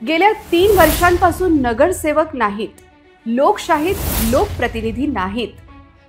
गेल्या 3 वर्षांपासून नगरसेवक नाहीत, लोकशाहीत लोकप्रतिनिधी नाहीत,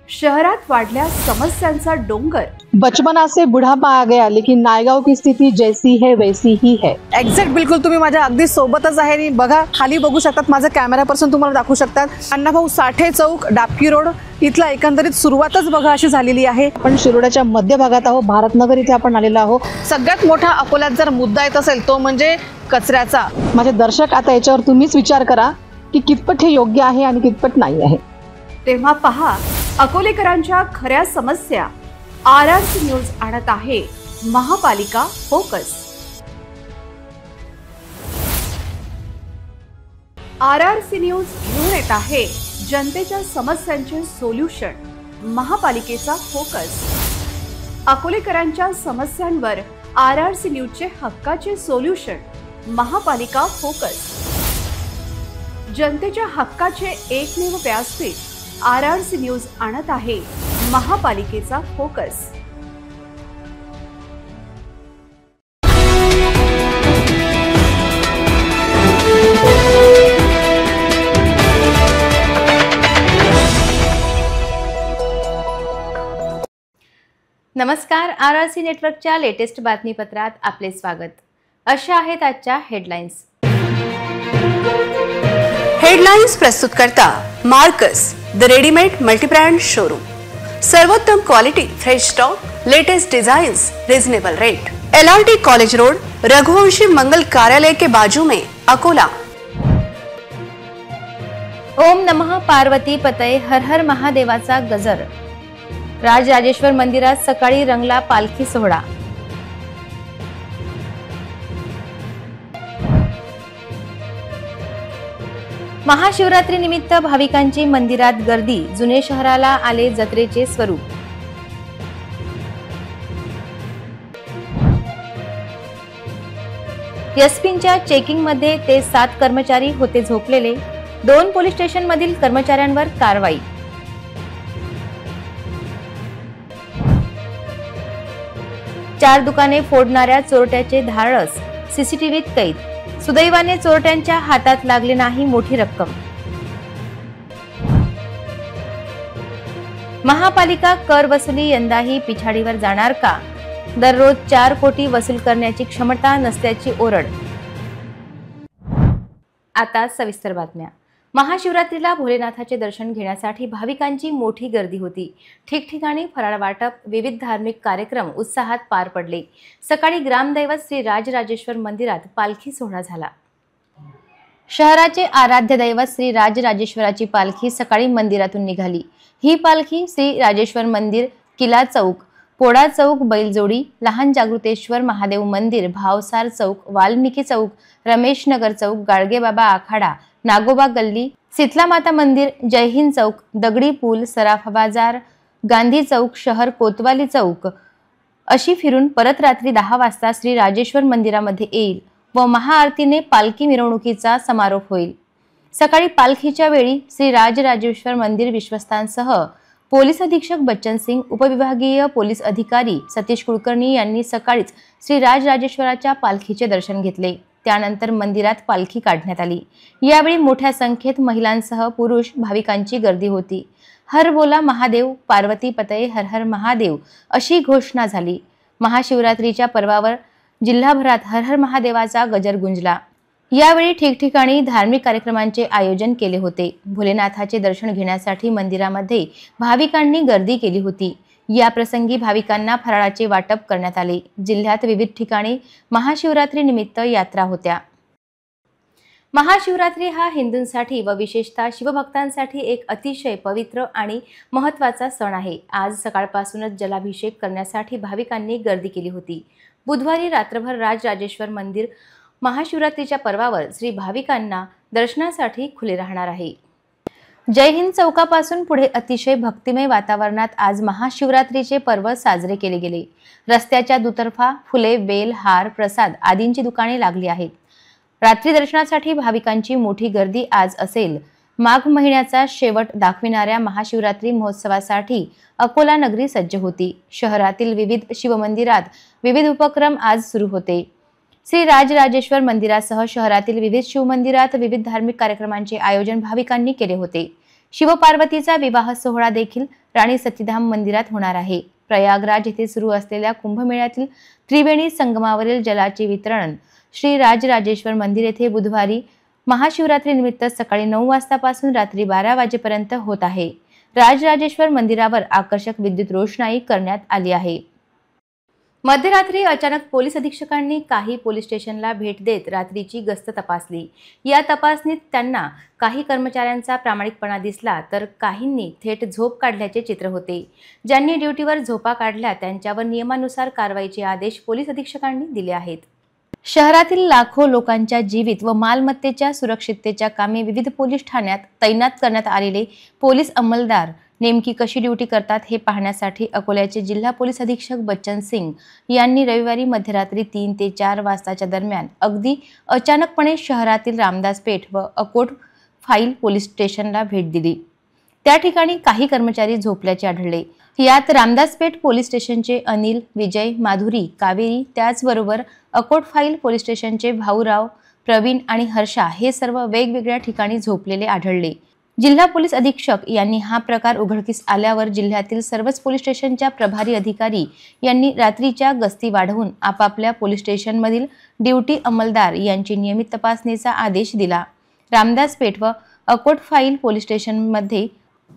शहरात वाढल्या समस्यांचा डोंगर। बचपना से बुढ़ापा आ गया, लेकिन नायगाव की स्थिति जैसी है वैसी ही है। एक्झॅक्ट बिलकुल तुम्ही माझ्या अगदी सोबतच आहे आणि बघा खाली बघू शकतात, माझा कॅमेरा पर्सन तुम्हाला दाखवू शकतात। अण्णाभाऊ साठे चौक, डाबकी रोड इथला एकंदरीत सुरुवातच बघा अशी झालेली आहे। आपण शिरोड्याच्या मध्य भागात आहोत, भारतनगर इथे आपण आलेलो आहोत। सगळ्यात मोठा अकोल्यात जर मुद्दा येत असेल तो म्हणजे कचऱ्याचा। माझे दर्शक, आता याच्यावर तुम्हीच विचार करा की कितपत हे योग्य आहे आणि कितपत नाही आहे। तेव्हा पहा, अकोलेकरांच्या खऱ्या समस्या RRC न्यूज आणत आहे महापालिका फोकस। RRC न्यूज घेऊन येत आहे जनतेच्या समस्यांचे सोल्युशन, महापालिकेचा फोकस। अकोलेकरांच्या समस्यांवर RRC न्यूजचे हक्काचे सोल्युशन, महापालिका फोकस। जनतेच्या हक्काचे एकमेव व्यासपीठ RRC न्यूज आणत आहे महापालिकेचा फोकस। नमस्कार, RRC नेटवर्कच्या लेटेस्ट बातमीपत्रात आपले स्वागत। अशा आहेत आजच्या हेडलाईन्स। हेडलाईन्स प्रस्तुत करता Marcus the readymade multibrand showroom. सर्वोत्तम quality, fresh stock, latest designs, reasonable rate. LRT college road, Raghuvanshi मंगल कार्यालय के बाजू में, अकोला। ओम नमः पार्वती पतये हर हर महादेवाचा गजर। राजराजेश्वर मंदिरात सकाळी रंगला पालखी सोहळा। महाशिवरात्री निमित्त भाविकांची मंदिरात गर्दी, जुने शहराला आले जत्रेचे स्वरूप। एसपींच्या चेकिंग मध्ये ते 7 कर्मचारी होते झोपलेले, 2 पोलीस स्टेशन मधील कर्मचाऱ्यांवर कारवाई। चार दुकाने फोडणाऱ्या चोरट्याचे धाडस, सीसीटीव्हीत कैद। सुदैवाने चोरट्यांच्या हातात लागले नाही मोठी रक्कम। महापालिका कर वसुली यंदाही पिछाडीवर जाणार का? दररोज 4 कोटी वसूल करण्याची क्षमता नसल्याची ओरड। आता सविस्तर बातम्या। महाशिवरात्रीला भोलेनाथाचे दर्शन घेण्यासाठी भाविकांची मोठी गर्दी होती। ठिकठिकाणी फराळ वाटप, विविध धार्मिक कार्यक्रम उत्साहात पार पडले। सकाळी ग्रामदैवत श्री राजराजेश्वर मंदिरात पालखी सोहळा झाला। शहराचे आराध्य दैवत श्री राजराजेश्वराची पालखी सकाळी मंदिरातून निघाली। ही पालखी श्री राजेश्वर मंदिर, किला चौक, पोडा चौक, बैलजोडी, लहान जागृतेश्वर महादेव मंदिर, भावसार चौक, वाल्मिकी चौक, रमेश नगर चौक, गाडगेबाबा आखाडा, नागोबा गल्ली, शीतला माता मंदिर, जयहिंद चौक, दगडी पूल, सराफा बाजार, गांधी चौक, शहर कोतवाली चौक अशी फिरून परत रात्री 10 वाजता श्री राजेश्वर मंदिरामध्ये येईल व महाआरतीने पालखी मिरवणुकीचा समारोप होईल। सकाळी पालखीच्या वेळी श्री राजराजेश्वर मंदिर विश्वस्तांसह पोलीस अधीक्षक बच्चन सिंग, उपविभागीय पोलीस अधिकारी सतीश कुलकर्णी यांनी सकाळीच श्री राजराजेश्वराच्या पालखीचे दर्शन घेतले। त्यानंतर मंदिरात पालखी काढण्यात आली। यावेळी मोठ्या संख्येत महिलांसह पुरुष भाविकांची गर्दी होती। हर बोला महादेव, पार्वती पतये हर हर महादेव अशी घोषणा झाली। महाशिवरात्रीच्या पर्वावर जिल्हाभरात हर हर महादेवाचा गजर गुंजला। यावेळी ठिकठिकाणी धार्मिक कार्यक्रमांचे आयोजन केले होते। भोलेनाथाचे दर्शन घेण्यासाठी मंदिरामध्ये भाविकांनी गर्दी केली होती। या प्रसंगी भाविकांना फराळाचे वाटप करण्यात आले। जिल्ह्यात विविध ठिकाणी महाशिवरात्री निमित्त यात्रा होत्या। महाशिवरात्री हा हिंदूंसाठी व विशेषतः शिवभक्तांसाठी एक अतिशय पवित्र आणि महत्त्वाचा सण आहे। आज सकाळपासूनच जलाभिषेक करण्यासाठी भाविकांनी गर्दी केली होती। बुधवारी रात्रभर राजराजेश्वर मंदिर महाशिवरात्रीच्या पर्वावर श्री भाविकांना दर्शनासाठी खुले राहणार आहे। जयहिंद चौकापासून पुढे अतिशय भक्तिमय वातावरणात आज महाशिवरात्रीचे पर्व साजरे केले गेले। रस्त्याच्या दुतर्फा फुले, बेल, हार, प्रसाद आदींची दुकाने लागली आहेत। रात्री दर्शनासाठी भाविकांची मोठी गर्दी आज असेल। माघ महिन्याचा शेवट दाखविणाऱ्या महाशिवरात्री महोत्सवासाठी अकोला नगरी सज्ज होती। शहरातील विविध शिवमंदिरात विविध उपक्रम आज सुरू होते। श्री राजराजेश्वर मंदिरासह शहरातील विविध शिवमंदिरात विविध धार्मिक कार्यक्रमांचे आयोजन भाविकांनी केले होते। शिवपार्वतीचा विवाह सोहळा देखील राणी सतीधाम मंदिरात होणार आहे। प्रयागराज येथे सुरू असलेल्या कुंभमेळ्यातील त्रिवेणी संगमावरील जलाचे वितरण श्री राजराजेश्वर मंदिर येथे बुधवारी महाशिवरात्री निमित्त सकाळी 9 वाजतापासून रात्री 12 वाजेपर्यंत होत आहे। राजराजेश्वर मंदिरावर आकर्षक विद्युत रोषणाई करण्यात आली आहे। मध्यरात्री अचानक पोलीस अधीक्षकांनी काही पोलीस स्टेशनला भेट देत रात्रीची गस्त तपासली। या तपासणीत त्यांना काही कर्मचाऱ्यांचा प्रामाणिकपणा दिसला तर काहींनी थेट झोप काढल्याचे चित्र होते। ज्यांनी ड्युटीवर झोपा काढल्या त्यांच्यावर नियमानुसार कारवाईचे आदेश पोलीस अधीक्षकांनी दिले आहेत। शहरातील लाखो लोकांच्या जीवित व मालमत्तेच्या सुरक्षिततेच्या कामी विविध पोलीस ठाण्यात तैनात करण्यात आलेले पोलीस अंमलदार नेमकी कशी ड्युटी करतात हे पाहण्यासाठी अकोल्याचे जिल्हा पोलीस अधीक्षक बच्चन सिंग यांनी रविवारी मध्यरात्री 3 ते 4 वाजताच्या दरम्यान अगदी अचानकपणे शहरातील रामदास पेठ व अकोट फाईल पोलीस स्टेशनला भेट दिली। त्या ठिकाणी काही कर्मचारी झोपल्याचे आढळले। यात रामदास पेठ पोलीस स्टेशनचे अनिल, विजय, माधुरी, कावेरी, त्याचबरोबर अकोट फाईल पोलीस स्टेशनचे भाऊराव, प्रवीण आणि हर्षा हे सर्व वेगवेगळ्या ठिकाणी झोपलेले आढळले। जिल्हा पोलीस अधीक्षक यांनी हा प्रकार उघडकीस आल्यावर जिल्ह्यातील सर्वच पोलीस स्टेशनच्या प्रभारी अधिकारी यांनी रात्रीच्या गस्ती वाढवून आपापल्या पोलीस स्टेशनमधील ड्युटी अंमलदार यांची नियमित तपासणीचा आदेश दिला। रामदास पेठ व अकोट फाईल पोलीस स्टेशनमध्ये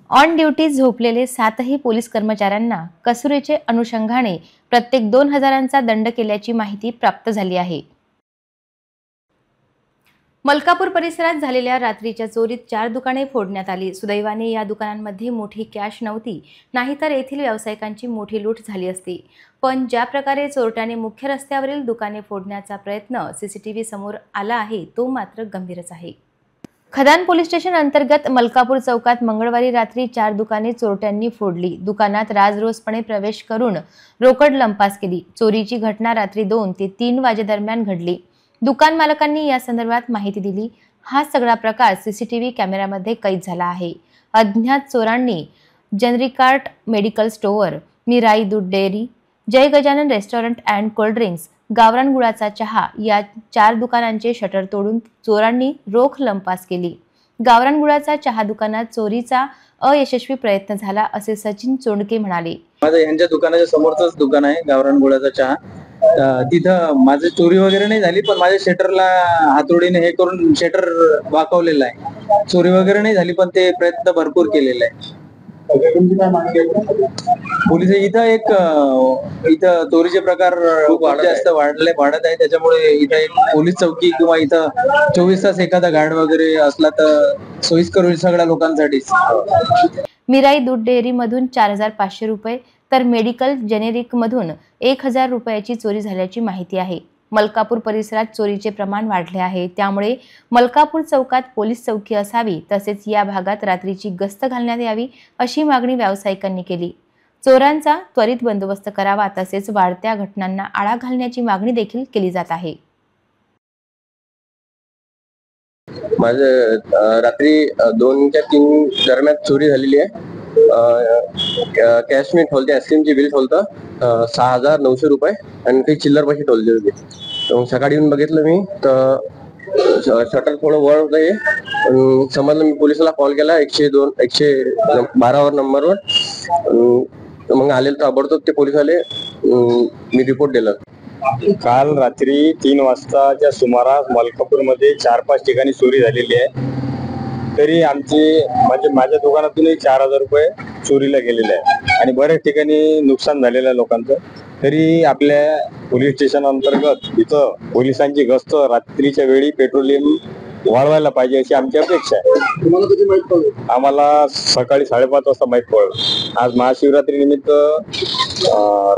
ऑन ड्युटी झोपलेले 7ही पोलीस कर्मचाऱ्यांना कसुरीचे अनुषंगाने प्रत्येक 2000चा दंड केल्याची माहिती प्राप्त झाली आहे। मलकापूर परिसरात झालेल्या रात्रीच्या चोरीत 4 दुकाने फोडण्यात आली। सुदैवाने या दुकानांमध्ये मोठी कॅश नव्हती, नाहीतर येथील व्यावसायिकांची मोठी लूट झाली असती। पण ज्या प्रकारे चोरट्याने मुख्य रस्त्यावरील दुकाने फोडण्याचा प्रयत्न सीसीटीव्ही समोर आला आहे तो मात्र गंभीरच आहे। खदान पोलीस स्टेशन अंतर्गत मलकापूर चौकात मंगळवारी रात्री 4 दुकाने चोरट्यांनी फोडली। दुकानात राजरोसपणे प्रवेश करून रोकड लंपास केली। चोरीची घटना रात्री 2 ते 3 वाजेदरम्यान घडली। दुकान मालकांनी या संदर्भात माहिती दिली। हा सगळा प्रकार सीसीटीव्ही कॅमेऱ्यामध्ये कैद झाला आहे। अज्ञात चोरांनी जनरिकार्ट मेडिकल स्टोअर, मिराई दूध dairy, Jai Gajanan restaurant and cold drinks, गावरान गुळाचा चहा या 4 दुकानांचे शटर तोडून चोरांनी रोख लंपास केली। गावरान गुळाचा चहा दुकानात चोरीचा अयशस्वी प्रयत्न झाला असे सचिन चोंडके म्हणाले। माझं यांच्या दुकानाच्या समोरच दुकान आहे गावरान गुळाचा चहा। तिथं माझी चोरी वगैरे नाही झाली, पण माझ्या शटरला हातोडीने हे करून शटर वाकवलेलं आहे। चोरी वगैरे नाही झाली, पण ते प्रयत्न भरपूर केलेला आहे। पोलीस इथं चोरीचे प्रकार खूप जास्त वाढत आहे, त्याच्यामुळे इथं एक पोलीस चौकी किंवा इथं 24 तास एखादा गार्ड वगैरे असला तर सोयीस्कर होईल सगळ्या लोकांसाठीच। मिराई दूध डेअरी मधून 4500 रुपये तर मेडिकल जेनेरिक मधून 1000 रुपयाची चोरी झाल्याची माहिती आहे। मलकापूर परिसरात चोरीचे प्रमाण वाढले आहे, त्यामुळे मलकापूर चौकात पोलीस चौकी असावी, तसेच या भागात रात्रीची गस्त घालण्यात यावी अशी मागणी व्यावसायिकांनी केली। चोरांचा त्वरित बंदोबस्त करावा, तसेच वाढत्या घटनांना आळा घालण्याची मागणी देखील केली जात आहे। माझं रात्री 2 ते 3 दरम्यान चोरी झालेली आहे। कॅश मी ठेवते, आईस्क्रीमची बिल ठेवतं 6900 रुपये आणि काही चिल्लर पैसे ठेवले होते। मग सकाळी येऊन बघितलं मी तर शटर थोडं वर होतं, समजलं मी पोलिसाला कॉल केला 112 नंबरवर। मग आले ताबडतोब ते पोलीस आले, मी रिपोर्ट दिला। काल रात्री 3 वाजताच्या सुमारास मलकापूर मध्ये 4-5 ठिकाणी चोरी झालेली आहे। तरी माझ्या दुकानातूनही 4000 रुपये चोरीला गेलेले आहे आणि बऱ्याच ठिकाणी नुकसान झालेलं आहे लोकांचं। तरी आपल्या पोलीस स्टेशन अंतर्गत इथं पोलिसांची गस्त रात्रीच्या वेळी पेट्रोलियम वाढवायला पाहिजे अशी आमची अपेक्षा आहे। तुम्हाला कधी माहित पडलं? आम्हाला सकाळी 5:30 वाजता माहित पडलं। आज महाशिवरात्री निमित्त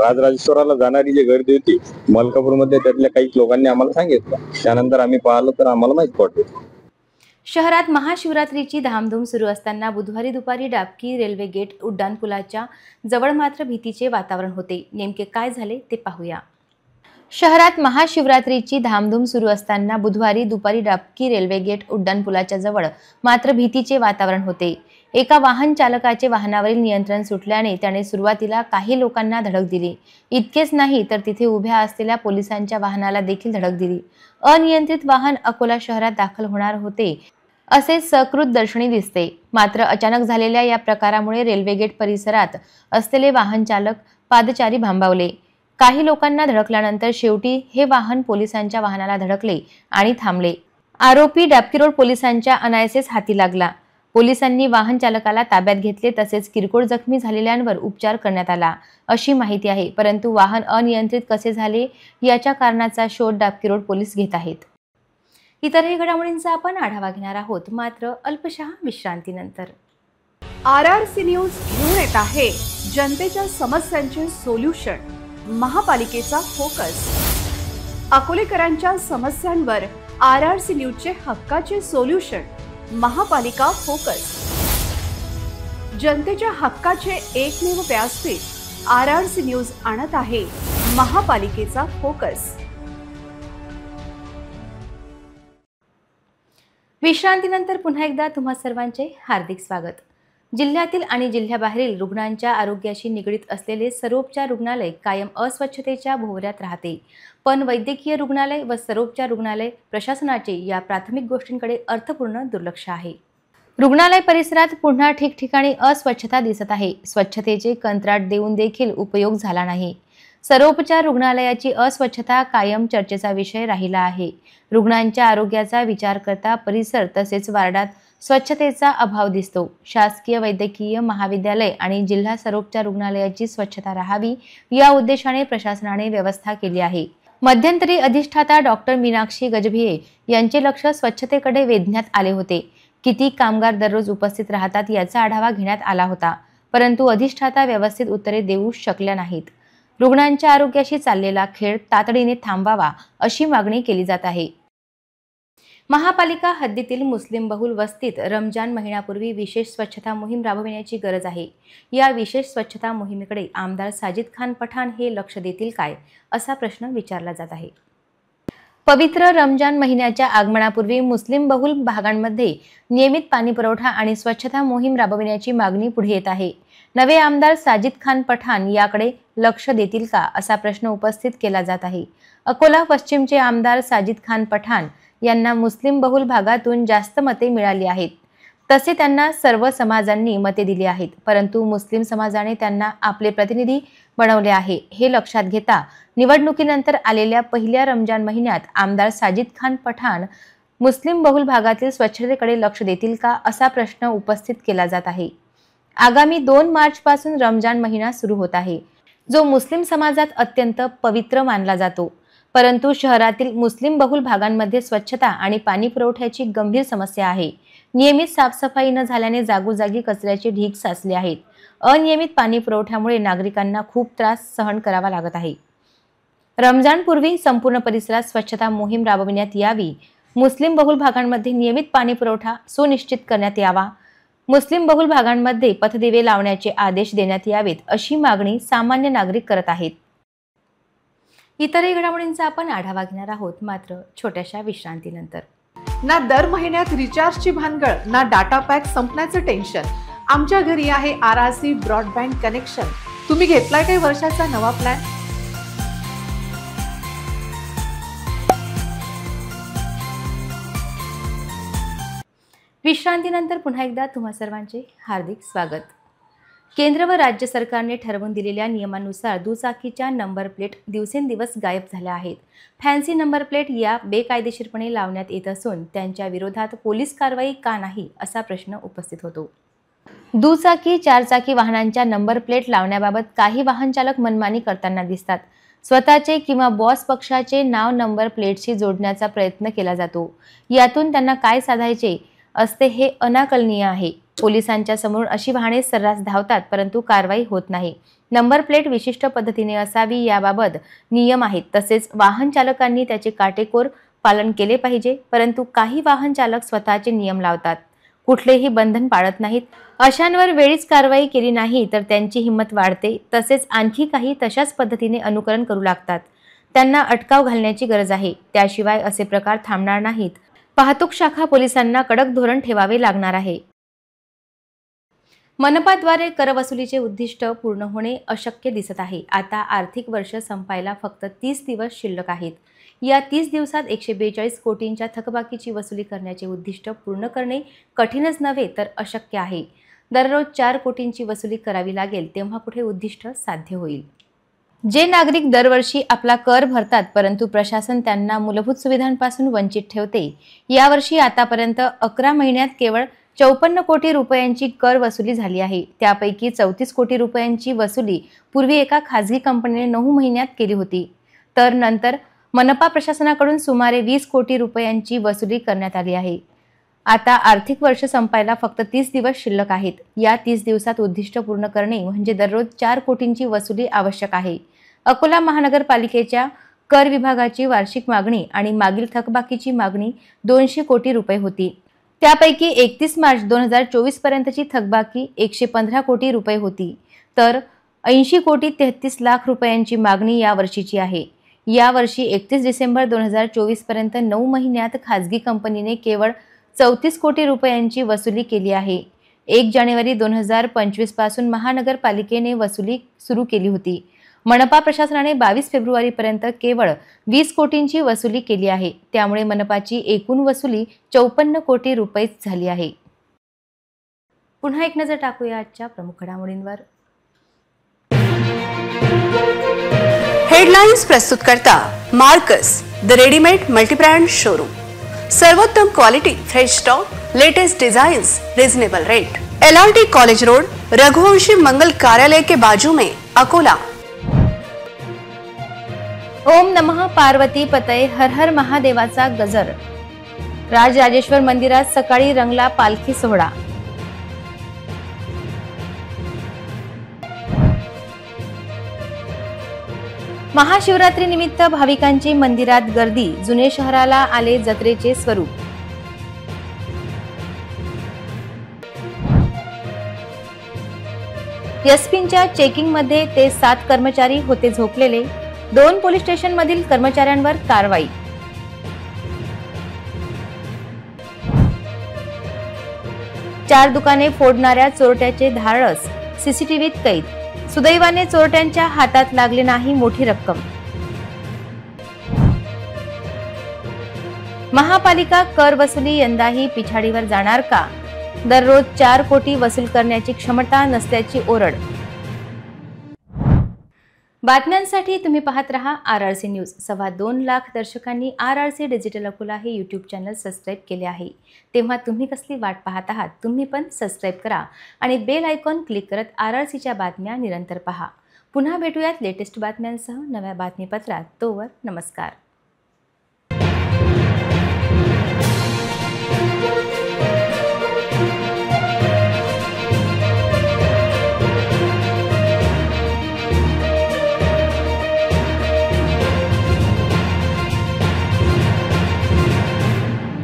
राजराजेश्वराला जाणारी जी गर्दी होती मलकापूरमध्ये, त्यातल्या काही लोकांनी आम्हाला सांगितलं। त्यानंतर आम्ही पाहिलं तर आम्हाला माहित पडलं। शहरात महाशिवरात्रीची धामधूम सुरू असताना बुधवारी दुपारी डाबकी रेल्वे गेट उड्डाणपुलाच्या जवळ मात्र भीतीचे वातावरण होते। नेमके काय झाले ते पाहूया। शहरात महाशिवरात्रीची धामधूम सुरू असताना बुधवारी दुपारी डाबकी रेल्वे गेट उड्डाणपुलाच्या जवळ मात्र भीतीचे वातावरण होते। एका वाहन चालकाचे वाहनावरील नियंत्रण सुटल्याने त्याने सुरुवातीला काही लोकांना धडक दिली. इतकेच नाही तर तिथे उभ्या असलेल्या पोलिसांच्या वाहनाला देखील धडक दिली. अनियंत्रित वाहन अकोला शहरात दाखल होणार होते असे सकृत दर्शनी दिसते. मात्र अचानक झालेल्या या प्रकारामुळे रेल्वे गेट परिसरात असलेले वाहन चालक, पादचारी भांबावले. काही लोकांना धडकल्यानंतर शेवटी हे वाहन पोलिसांच्या वाहनाला धडकले आणि थांबले. आरोपी डाबकी रोड पोलिसांच्या अनायसेस हाती लागला. पोलिसांनी वाहन चालकाला ताब्यात घेतले तसेच किरकोळ जखमी झालेल्यांवर उपचार करण्यात आला अशी माहिती आहे. परंतु वाहन अनियंत्रित कसे झाले याच्या कारणाचा शोध डाबकी रोड पोलीस घेत आहेत. इतरही घडामोडींचा आपण आढावा घेणार आहोत, मात्र अल्पशा विश्रांतीनंतर. RRC न्यूज घेऊन येत आहे जनतेच्या समस्यांचे सोल्युशन. महापालिकेचा फोकस. अकोलेकरांच्या समस्यांवर RRC न्यूजचे हक्काचे सोल्युशन. महापालिका फोकस. जनतेच्या हक्काचे एकमेव व्यासपीठ RRC न्यूज आणत आहे महापालिकेचा फोकस. विश्रांतीनंतर पुन्हा एकदा तुम्हा सर्वांचे हार्दिक स्वागत. जिल्ह्यातील आणि जिल्ह्याबाहेरील रुग्णांच्या आरोग्याशी निगडीत असलेले सर्वोपचार रुग्णालय कायम अस्वच्छतेच्या भोवऱ्यात राहते. पण वैद्यकीय रुग्णालय व सर्वोपचार रुग्णालय प्रशासनाचे या प्राथमिक गोष्टींकडे अर्थपूर्ण दुर्लक्ष आहे. रुग्णालय परिसरात पुन्हा ठिकठिकाणी अस्वच्छता दिसत आहे. स्वच्छतेचे कंत्राट देऊन देखील उपयोग झाला नाही. सर्वोपचार रुग्णालयाची अस्वच्छता कायम चर्चेचा विषय राहिला आहे. रुग्णांच्या आरोग्याचा विचार करता परिसर तसेच वार्डात स्वच्छतेचा अभाव दिसतो. शासकीय वैद्यकीय महाविद्यालय आणि जिल्हा सर्वोपचार रुग्णालयाची स्वच्छता राहावी या उद्देशाने प्रशासनाने व्यवस्था केली आहे. मध्यंतरी अधिष्ठाता डॉक्टर मीनाक्षी गजभिये यांचे लक्ष स्वच्छतेकडे वेधण्यात आले होते. किती कामगार दररोज उपस्थित राहतात याचा आढावा घेण्यात आला होता, परंतु अधिष्ठाता व्यवस्थित उत्तरे देऊ शकल्या नाहीत. रुग्णांच्या आरोग्याशी चाललेला खेळ तातडीने थांबावा अशी मागणी केली जात आहे. महापालिका हद्दीतील मुस्लिम बहुल वस्तीत रमजान महिन्यापूर्वी विशेष स्वच्छता मोहीम राबविण्याची गरज आहे. या विशेष स्वच्छता मोहिमेकडे आमदार साजिद खान पठाण हे लक्ष देतील काय, असा प्रश्न विचारला जात आहे. पवित्र रमजान महिन्याच्या आगमनापूर्वी मुस्लिम बहुल भागांमध्ये नियमित पाणी पुरवठा आणि स्वच्छता मोहीम राबविण्याची मागणी पुढे येत आहे. नवे आमदार साजिद खान पठाण याकडे लक्ष देतील का, असा प्रश्न उपस्थित केला जात आहे. अकोला पश्चिमचे आमदार साजिद खान पठाण यांना मुस्लिम बहुल भागातून जास्त मते मिळाली आहेत. तसे त्यांना सर्व समाजांनी मते दिली आहेत, परंतु मुस्लिम समाजाने त्यांना आपले प्रतिनिधी बनवले आहे. हे लक्षात घेता निवडणुकीनंतर आलेल्या पहिल्या रमजान महिन्यात आमदार साजिद खान पठाण मुस्लिम बहुल भागातील स्वच्छतेकडे लक्ष देतील का, असा प्रश्न उपस्थित केला जात आहे. आगामी 2 मार्च पासून रमजान महिना सुरू होत आहे, जो मुस्लिम समाजात अत्यंत पवित्र मानला जातो. परंतु शहरातील मुस्लिम बहुल भागांमध्ये स्वच्छता आणि पाणी पुरवठ्याची गंभीर समस्या आहे. नियमित साफसफाई न झाल्याने जागोजागी कचऱ्याचे ढीग साचले आहेत. अनियमित पाणी पुरवठ्यामुळे नागरिकांना खूप त्रास सहन करावा लागत आहे. रमजानपूर्वी संपूर्ण परिसरात स्वच्छता मोहीम राबविण्यात यावी. मुस्लिम बहुल भागांमध्ये नियमित पाणी पुरवठा सुनिश्चित करण्यात यावा. मुस्लिम बहुल भागांमध्ये पथदिवे लावण्याचे आदेश देण्यात यावेत, अशी मागणी सामान्य नागरिक करत आहेत. इतरही घडामोडींचा आपण आढावा घेणार आहोत, मात्र छोट्याशा विश्रांतीनंतर. ना दर महिन्यात रिचार्जची भानगड, ना डाटा पॅक संपण्याचं टेन्शन. आमच्या घरी आहे RRC ब्रॉडबँड कनेक्शन. तुम्ही घेतलाय काही वर्षाचा नवा प्लॅन? विश्रांतीनंतर पुन्हा एकदा तुम्हा सर्वांचे हार्दिक स्वागत. केंद्र व राज्य सरकारने ठरवून दिलेल्या नियमानुसार दुचाकीच्या नंबर प्लेट दिवसेंदिवस गायब झाल्या आहेत. फॅन्सी नंबर प्लेट या बेकायदेशीरपणे लावण्यात येत असून त्यांच्या विरोधात पोलीस कारवाई का नाही, असा प्रश्न उपस्थित होतो. दुचाकी, चारचाकी वाहनांच्या नंबर प्लेट लावण्याबाबत काही वाहन चालक मनमानी करताना दिसतात. स्वतःचे किंवा बॉस पक्षाचे नाव नंबर प्लेटशी जोडण्याचा प्रयत्न केला जातो. यातून त्यांना काय साधायचे असते हे अनाकलनीय आहे. पोलिसांच्या समोर अशी वाहने सर्रास धावतात, परंतु कारवाई होत नाही. नंबर प्लेट विशिष्ट पद्धतीने असावी याबाबत नियम आहेत. तसेच वाहन चालकांनी त्याचे काटेकोर पालन केले पाहिजे. परंतु काही वाहन चालक स्वतःचे नियम लावतात, कुठलेही बंधन पाळत नाहीत. अशांवर वेळीच कारवाई केली नाही तर त्यांची हिंमत वाढते. तसेच आणखी काही तशाच पद्धतीने अनुकरण करू लागतात. त्यांना अटकाव घालण्याची गरज आहे. त्याशिवाय असे प्रकार थांबणार नाहीत. वाहतूक शाखा पोलिसांना कडक धोरण ठेवावे लागणार आहे. मनपाद्वारे करवसुलीचे उद्दिष्ट पूर्ण होणे अशक्य दिसत आहे. आता आर्थिक वर्ष संपायला फक्त 30 दिवस शिल्लक आहेत. या 30 दिवसात 142 कोटींच्या थकबाकीची वसुली करण्याचे उद्दिष्ट पूर्ण करणे कठीणच नव्हे तर अशक्य आहे. दररोज 4 कोटींची वसुली करावी लागेल तेव्हा कुठे उद्दिष्ट साध्य होईल. जे नागरिक दरवर्षी आपला कर भरतात परंतु प्रशासन त्यांना मूलभूत सुविधांपासून वंचित ठेवते, यावर्षी आतापर्यंत 11 महिन्यात केवळ 54 कोटी रुपयांची कर वसुली झाली आहे. त्यापैकी 34 कोटी रुपयांची वसुली पूर्वी एका खासगी कंपनीने 9 महिन्यात केली होती, तर नंतर मनपा प्रशासनाकडून सुमारे 20 कोटी रुपयांची वसुली करण्यात आली आहे. आता आर्थिक वर्ष संपायला फक्त 30 दिवस शिल्लक आहेत. या 30 दिवसात उद्दिष्ट पूर्ण करणे म्हणजे दररोज 4 कोटींची वसुली आवश्यक आहे. अकोला महानगरपालिकेच्या कर विभागाची वार्षिक मागणी आणि मागील थकबाकीची मागणी 200 कोटी रुपये होती. त्यापैकी 31 मार्च 2024 पर्यंतची थकबाकी 115 कोटी रुपये होती, तर 80 कोटी 33 लाख रुपयांची मागणी या वर्षीची आहे. यावर्षी 31 डिसेंबर 2024 पर्यंत 9 महिन्यात खासगी कंपनीने केवळ 34 कोटी रुपयांची वसुली केली आहे. 1 जानेवारी 2025 पासून महानगरपालिकेने वसुली सुरू केली होती. मनपा प्रशासनाने 22 फेब्रुवारी पर्यंत केवळ 20 कोटींची वसुली केली आहे. त्यामुळे मनपाची एकूण वसुली 54 कोटी रुपये झाली आहे. पुन्हा एक नजर टाकूया आजच्या प्रमुख घडामोडींवर. हेडलाइन्स प्रस्तुत करता Marcus the readymade multibrand showroom. सर्वोत्तम quality, fresh stock, latest designs, reasonable rate. LRT college road, Raghuvanshi मंगल कार्यालय के बाजू में, अकोला. ओम नमः पार्वती पतये हर हर महादेवाचा गजर. राजराजेश्वर मंदिरात सकाळी रंगला पालखी सोहळा. महाशिवरात्री निमित्त भाविकांची मंदिरात गर्दी. जुने शहराला आले जत्रेचे स्वरूप. एसपींच्या चेकिंग मध्ये ते 7 कर्मचारी होते झोपलेले. 2 पोलीस स्टेशन मधील कर्मचाऱ्यांवर कारवाई. चार दुकाने फोडणाऱ्या चोरट्याचे धाडस सीसीटीव्हीत कैद. सुदैवाने चोरट्यांच्या हातात लागले नाही मोठी रक्कम. महापालिका कर वसुली यंदाही पिछाडीवर जाणार का? दररोज 4 कोटी वसूल करण्याची क्षमता नसल्याची ओरड. बातम्यांसाठी तुम्ही पाहत रहा RRC न्यूज. 2.25 लाख दर्शकांनी RRC डिजिटल अकोला हे यूट्यूब चॅनल सबस्क्राईब केले आहे. तेव्हा तुम्ही कसली वाट पाहत आहात? तुम्ही पण सबस्क्राईब करा आणि बेल आयकॉन क्लिक करत RRCच्या बातम्या निरंतर पहा. पुन्हा भेटूयात लेटेस्ट बातम्यांसह नव्या बातमीपत्रात. तोवर नमस्कार.